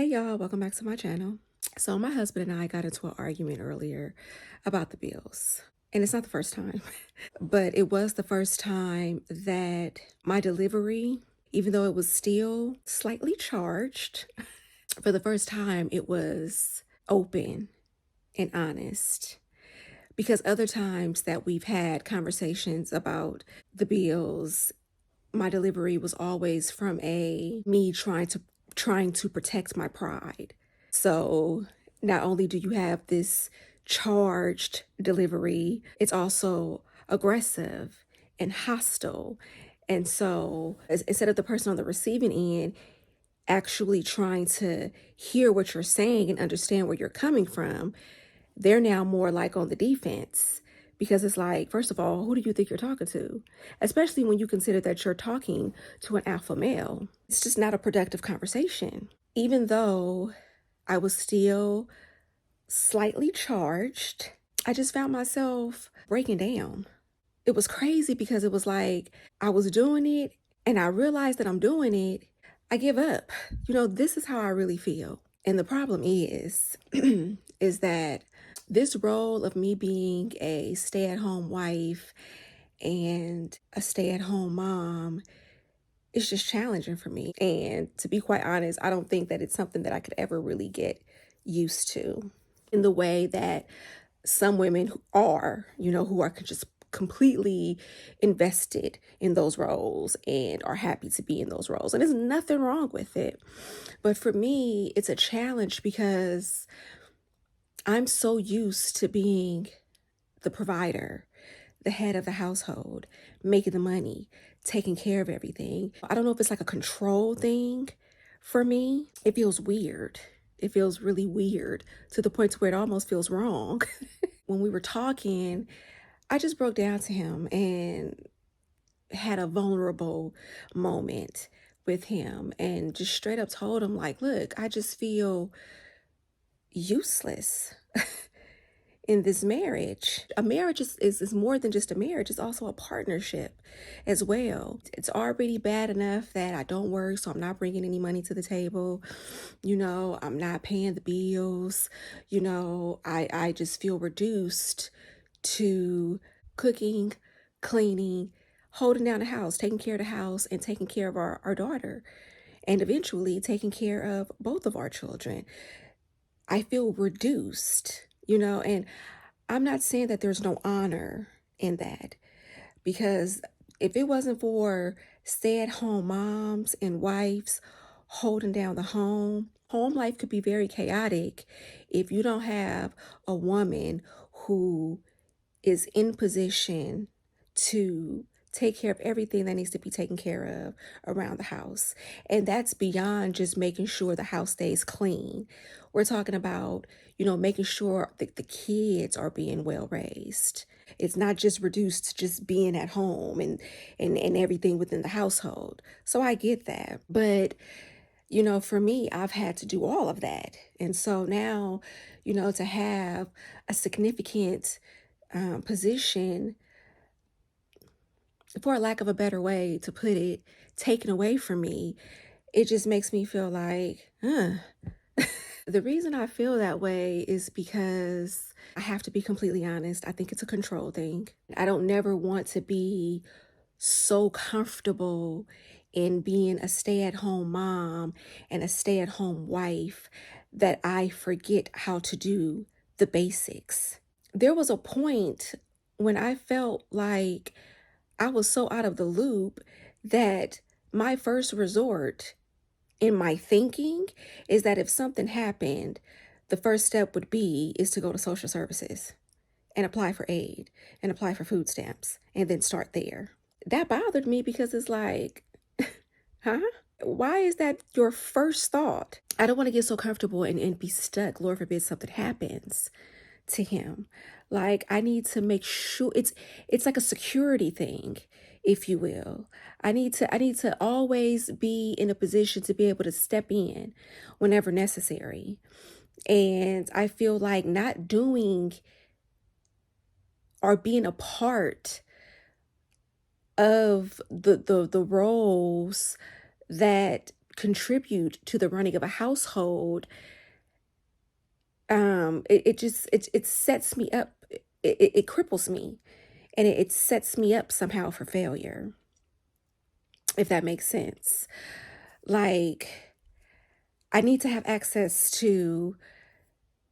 Hey y'all, welcome back to my channel. So my husband and I got into an argument earlier about the bills. And it's not the first time, but it was the first time that my delivery, even though it was still slightly charged, for the first time it was open and honest. Because other times that we've had conversations about the bills, my delivery was always from a me trying to protect my pride. So not only do you have this charged delivery, it's also aggressive and hostile. And so instead of the person on the receiving end actually trying to hear what you're saying and understand where you're coming from, they're now more like on the defense because it's like, first of all, who do you think you're talking to? Especially when you consider that you're talking to an alpha male. It's just not a productive conversation. Even though I was still slightly charged, I just found myself breaking down. It was crazy because it was like I was doing it and I realized that I'm doing it. I give up. This is how I really feel. And the problem is, is that this role of me being a stay-at-home wife and a stay-at-home mom is just challenging for me. And to be quite honest, I don't think that it's something that I could ever really get used to in the way that some women who are just completely invested in those roles and are happy to be in those roles. And there's nothing wrong with it. But for me, it's a challenge because I'm so used to being the provider, the head of the household, making the money, taking care of everything. I don't know if it's like a control thing for me. It feels weird. It feels really weird to the point where it almost feels wrong. When we were talking, I just broke down to him and had a vulnerable moment with him and just straight up told him, like, look, I just feel useless in this marriage. A marriage is more than just a marriage, it's also a partnership as well. It's already bad enough that I don't work, so I'm not bringing any money to the table. I'm not paying the bills. I just feel reduced to cooking, cleaning, holding down the house, taking care of the house, and taking care of our daughter, and eventually taking care of both of our children. I feel reduced, and I'm not saying that there's no honor in that, because if it wasn't for stay-at-home moms and wives holding down the home life could be very chaotic if you don't have a woman who is in position to take care of everything that needs to be taken care of around the house. And that's beyond just making sure the house stays clean. We're talking about, making sure that the kids are being well raised. It's not just reduced to just being at home and everything within the household. So I get that. But, for me, I've had to do all of that. And so now, to have a significant position, for lack of a better way to put it, taken away from me, it just makes me feel like, The reason I feel that way is because I have to be completely honest. I think it's a control thing. I don't never want to be so comfortable in being a stay-at-home mom and a stay-at-home wife that I forget how to do the basics. There was a point when I felt like I was so out of the loop that my first resort in my thinking is that if something happened, the first step would be is to go to social services and apply for aid and apply for food stamps and then start there. That bothered me because it's like, huh? Why is that your first thought? I don't want to get so comfortable and be stuck. Lord forbid something happens to him. Like, I need to make sure it's like a security thing, if you will. I need to always be in a position to be able to step in whenever necessary. And I feel like not doing or being a part of the roles that contribute to the running of a household, it sets me up. It cripples me, and it sets me up somehow for failure, if that makes sense. Like, I need to have access to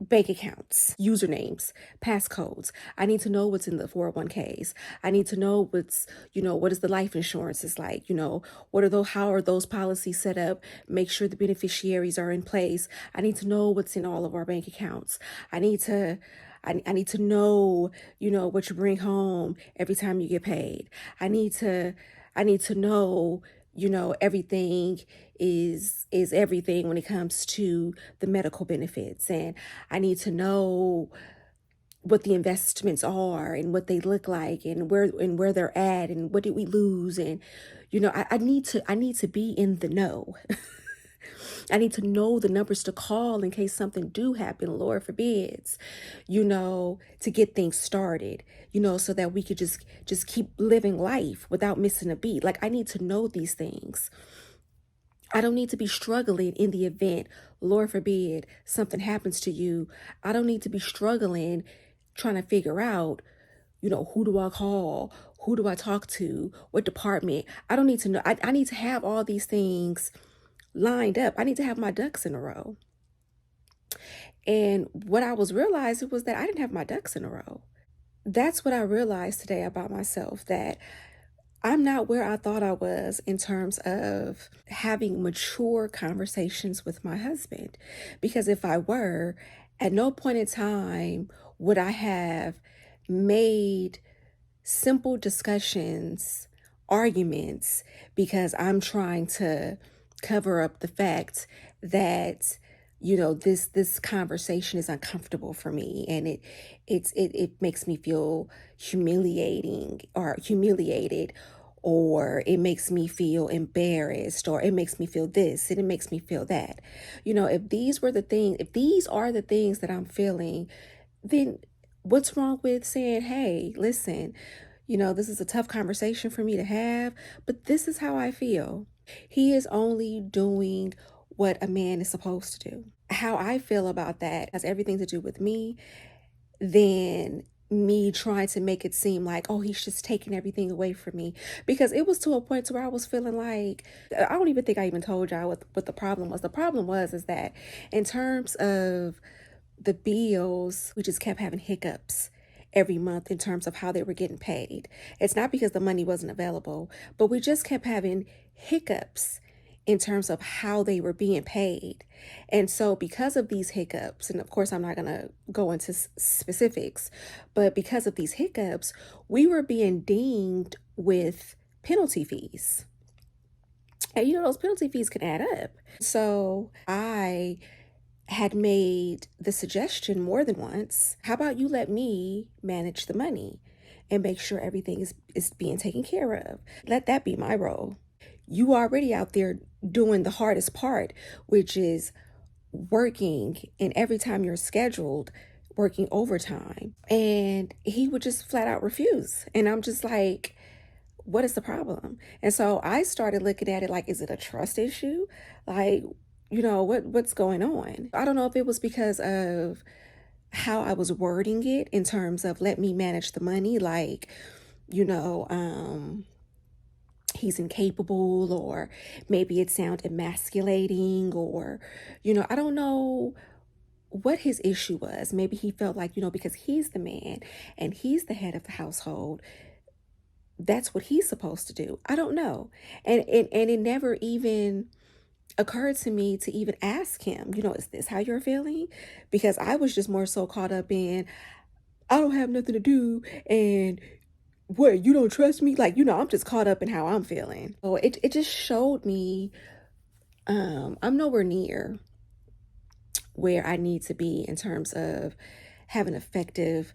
bank accounts, usernames, passcodes. I need to know what's in the 401ks. I need to know what is the life insurance is like, how are those policies set up? Make sure the beneficiaries are in place. I need to know what's in all of our bank accounts. I need to know, what you bring home every time you get paid. I need to know, everything is everything when it comes to the medical benefits. And I need to know what the investments are and what they look like and where they're at and what did we lose. And I need to be in the know. I need to know the numbers to call in case something do happen, Lord forbids, to get things started, so that we could just keep living life without missing a beat. Like, I need to know these things. I don't need to be struggling in the event, Lord forbid, something happens to you. I don't need to be struggling trying to figure out, who do I call? Who do I talk to? What department? I don't need to know. I need to have all these things lined up. I need to have my ducks in a row. And what I was realizing was that I didn't have my ducks in a row. That's what I realized today about myself, that I'm not where I thought I was in terms of having mature conversations with my husband. Because if I were, at no point in time would I have made simple discussions, arguments, because I'm trying to cover up the fact that this conversation is uncomfortable for me, and it makes me feel humiliated, or it makes me feel embarrassed, or it makes me feel this and it makes me feel that. If these are the things that I'm feeling, then what's wrong with saying, hey, listen, this is a tough conversation for me to have, but this is how I feel. He is only doing what a man is supposed to do. How I feel about that has everything to do with me, than me trying to make it seem like, oh, he's just taking everything away from me. Because it was to a point to where I was feeling like, I don't even think I even told y'all what the problem was. The problem is that in terms of the bills, we just kept having hiccups every month in terms of how they were getting paid. It's not because the money wasn't available, but we just kept having hiccups in terms of how they were being paid. And so because of these hiccups, and of course I'm not going to go into specifics, but because of these hiccups, we were being dinged with penalty fees. And those penalty fees can add up. So I had made the suggestion more than once, how about you let me manage the money and make sure everything is being taken care of? Let that be my role. You already out there doing the hardest part, which is working, and every time you're scheduled, working overtime. And he would just flat out refuse. And I'm just like, what is the problem? And so I started looking at it like, is it a trust issue? Like, what's going on? I don't know if it was because of how I was wording it in terms of let me manage the money, like, he's incapable, or maybe it sounded emasculating, or, I don't know what his issue was. Maybe he felt like, because he's the man and he's the head of the household, that's what he's supposed to do. I don't know. And it never even occurred to me to even ask him, is this how you're feeling? Because I was just more so caught up in, I don't have nothing to do, and what, you don't trust me? Like, I'm just caught up in how I'm feeling. So it just showed me I'm nowhere near where I need to be in terms of having effective,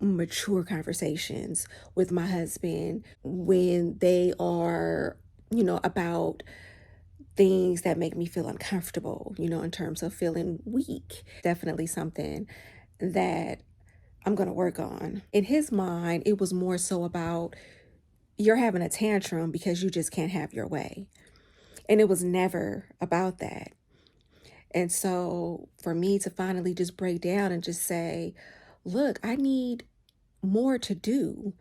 mature conversations with my husband when they are, about things that make me feel uncomfortable, in terms of feeling weak. Definitely something that I'm going to work on. In his mind, it was more so about, you're having a tantrum because you just can't have your way. And it was never about that. And so for me to finally just break down and just say, look, I need more to do.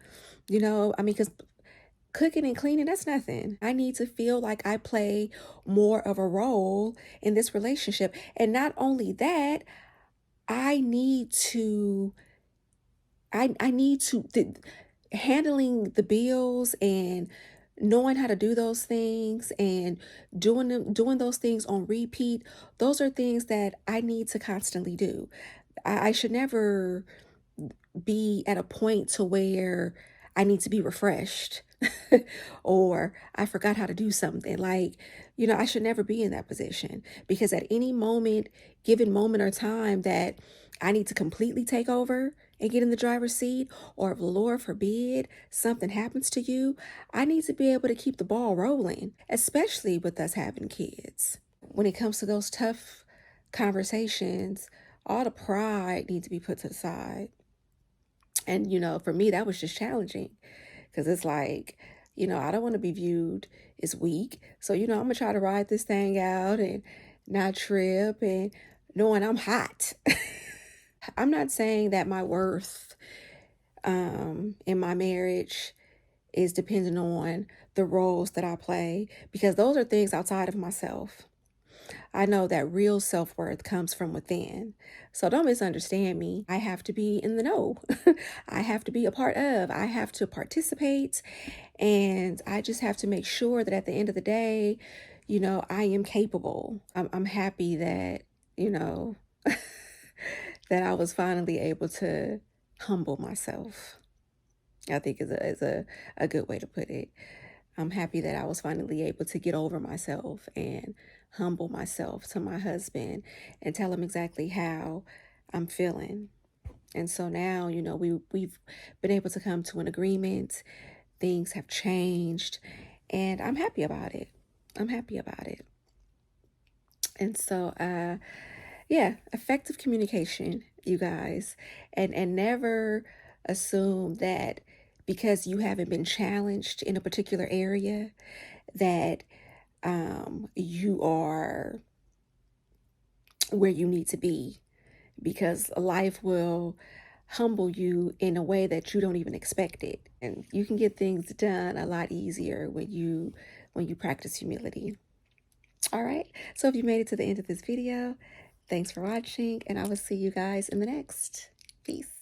I mean, because cooking and cleaning, that's nothing. I need to feel like I play more of a role in this relationship. And not only that, I need to, I need to, handling the bills and knowing how to do those things and doing those things on repeat. Those are things that I need to constantly do. I should never be at a point to where I need to be refreshed or I forgot how to do something. Like, I should never be in that position, because at any moment, given moment or time that I need to completely take over and get in the driver's seat, or if Lord forbid something happens to you, I need to be able to keep the ball rolling, especially with us having kids. When it comes to those tough conversations, all the pride needs to be put to the side. And, for me, that was just challenging, because it's like, I don't want to be viewed as weak. So, I'm going to try to ride this thing out and not trip, and knowing I'm hot. I'm not saying that my worth in my marriage is dependent on the roles that I play, because those are things outside of myself. I know that real self-worth comes from within. So don't misunderstand me. I have to be in the know. I have to be a part of. I have to participate. And I just have to make sure that at the end of the day, I am capable. I'm happy that, that I was finally able to humble myself. I think is a good way to put it. I'm happy that I was finally able to get over myself and humble myself to my husband and tell him exactly how I'm feeling. And so now, we've been able to come to an agreement. Things have changed, and I'm happy about it. I'm happy about it. And so, yeah, effective communication, you guys, and never assume that because you haven't been challenged in a particular area that you are where you need to be, because life will humble you in a way that you don't even expect it, and you can get things done a lot easier when you practice humility. All right, so if you made it to the end of this video, thanks for watching, and I will see you guys in the next. Peace.